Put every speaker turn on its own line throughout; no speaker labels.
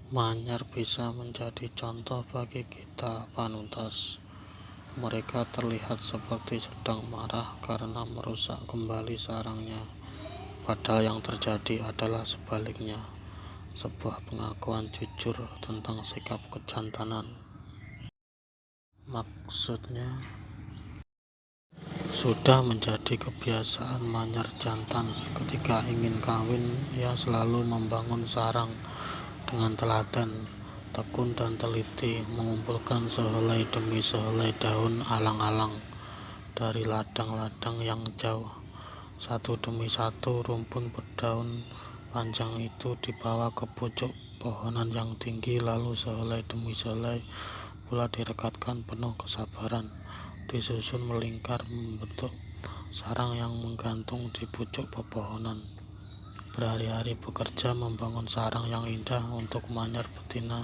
Manyar bisa menjadi contoh bagi kita panuntas. Mereka terlihat seperti sedang marah karena merusak kembali sarangnya. Padahal yang terjadi adalah sebaliknya, sebuah pengakuan jujur tentang sikap kejantanan. Maksudnya, sudah menjadi kebiasaan manyar jantan ketika ingin kawin, ia selalu membangun sarang dengan telaten, tekun dan teliti, mengumpulkan sehelai demi sehelai daun alang-alang dari ladang-ladang yang jauh. Satu demi satu rumpun berdaun panjang itu dibawa ke pucuk pohonan yang tinggi, lalu sehelai demi sehelai pula direkatkan penuh kesabaran, disusun melingkar membentuk sarang yang menggantung di pucuk pepohonan. Berhari-hari bekerja membangun sarang yang indah untuk manyar betina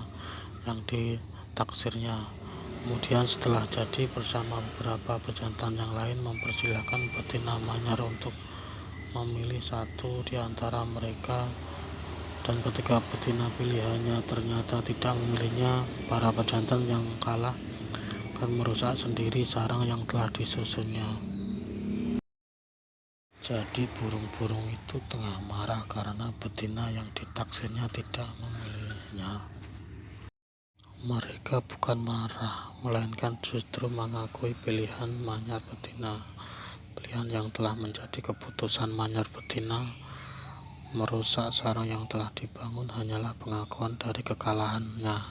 yang ditaksirnya. Kemudian setelah jadi, bersama beberapa pejantan yang lain mempersilahkan betina manyar untuk memilih satu di antara mereka, dan ketika betina pilihannya ternyata tidak memilihnya, para pejantan yang kalah akan merusak sendiri sarang yang telah disusunnya. Jadi burung-burung itu tengah marah karena betina yang ditaksirnya tidak memilihnya. Mereka bukan marah, melainkan justru mengakui pilihan manyar betina. Pilihan yang telah menjadi keputusan manyar betina merusak sarang yang telah dibangun hanyalah pengakuan dari kekalahannya,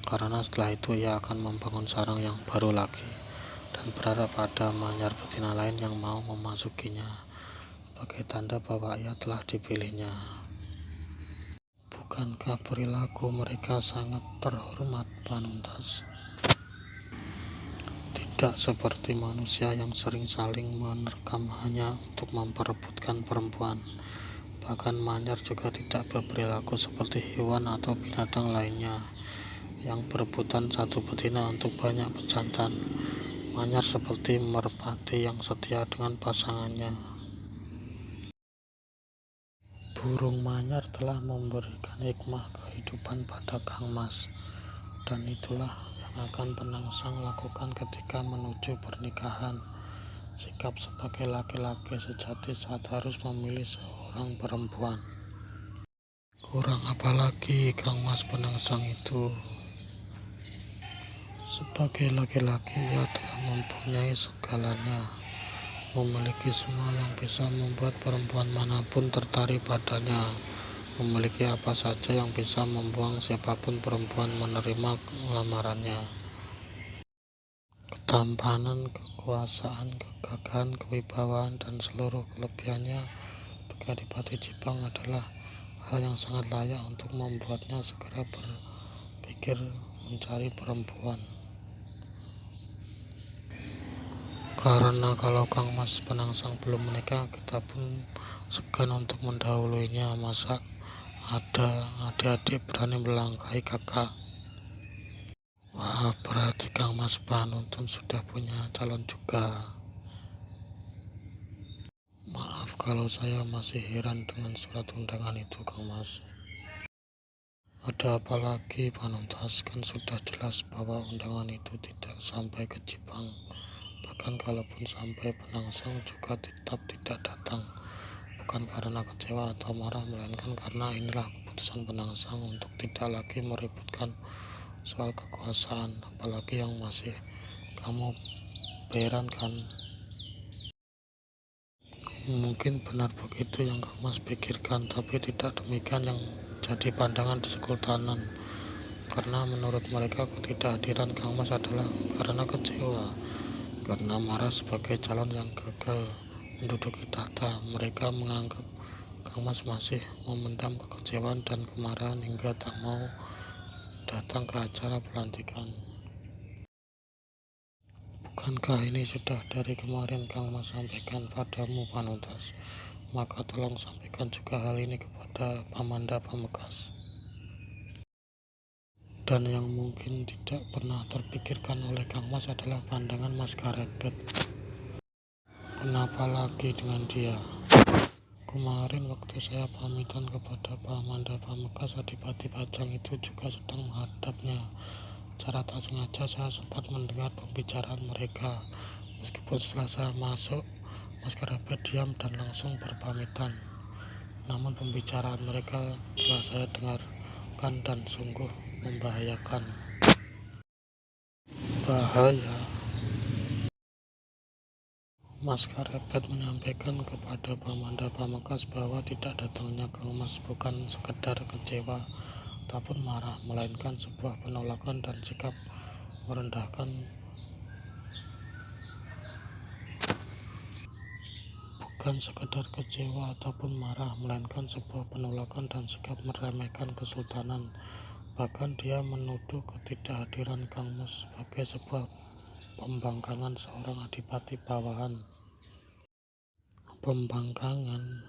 karena setelah itu ia akan membangun sarang yang baru lagi dan berharap ada manyar betina lain yang mau memasukinya sebagai tanda bahwa ia telah dipilihnya. Bukankah perilaku mereka sangat terhormat panuntas? Tidak seperti manusia yang sering saling menerkam hanya untuk memperebutkan perempuan. Bahkan manyar juga tidak berperilaku seperti hewan atau binatang lainnya yang berebutan satu betina untuk banyak pejantan. Manyar seperti merpati yang setia dengan pasangannya. Burung manyar telah memberikan hikmah kehidupan pada Kang Mas, dan itulah yang akan penangsang lakukan ketika menuju pernikahan. Sikap sebagai laki-laki sejati saat harus memilih seorang perempuan. Kurang apalagi Kang Mas penangsang itu. Sebagai laki-laki, ia telah mempunyai segalanya, memiliki semua yang bisa membuat perempuan manapun tertarik padanya, memiliki apa saja yang bisa membuang siapapun perempuan menerima lamarannya. Ketampanan, kekuasaan, kegagahan, kewibawaan, dan seluruh kelebihannya bagi Adipati Jipang adalah hal yang sangat layak untuk membuatnya segera berpikir mencari perempuan. Karena kalau Kang Mas penangsang belum menikah, kita pun segan untuk mendahuluinya. Masa ada adik-adik berani melangkahi kakak? Wah, berarti Kang Mas panuntun sudah punya calon juga. Maaf kalau saya masih heran dengan surat undangan itu, Kang Mas. Ada apa lagi panuntas? Kan sudah jelas bahwa undangan itu tidak sampai ke Jipang. Bahkan kalaupun sampai, penangsang juga tetap tidak datang. Bukan karena kecewa atau marah, melainkan karena inilah keputusan penangsang untuk tidak lagi meributkan soal kekuasaan, apalagi yang masih kamu berankan. Mungkin benar begitu yang Kang Mas pikirkan, tapi tidak demikian yang jadi pandangan di Kesultanan. Karena menurut mereka ketidakhadiran Kang Mas adalah karena kecewa, karena marah sebagai calon yang gagal menduduki tahta. Mereka menganggap Kang Mas masih memendam kekecewaan dan kemarahan hingga tak mau datang ke acara pelantikan. Bukankah ini sudah dari kemarin Kang Mas sampaikan padamu panuntas? Maka tolong sampaikan juga hal ini kepada Pamanda Pamekasan. Dan yang mungkin tidak pernah terpikirkan oleh Kang Mas adalah pandangan Mas Karebet. Kenapa lagi dengan dia? Kemarin waktu saya pamitan kepada Pak Amanda Pamekas, Adipati Pajang itu juga sedang menghadapnya. Secara tak sengaja saya sempat mendengar pembicaraan mereka. Meskipun setelah saya masuk, Mas Kerabat diam dan langsung berpamitan. Namun pembicaraan mereka telah saya dengarkan dan sungguh membahayakan. Bahaya. Mas Kerabat menyampaikan kepada Pak Amanda Pamekas bahwa tidak datangnya Kang Mas bukan sekedar kecewa ataupun marah, melainkan sebuah penolakan dan sikap merendahkan. Bukan sekedar kecewa ataupun marah, melainkan sebuah penolakan dan sikap meremehkan kesultanan. Bahkan dia menuduh ketidakhadiran Kang Mas sebagai sebuah pembangkangan seorang adipati bawahan. Pembangkangan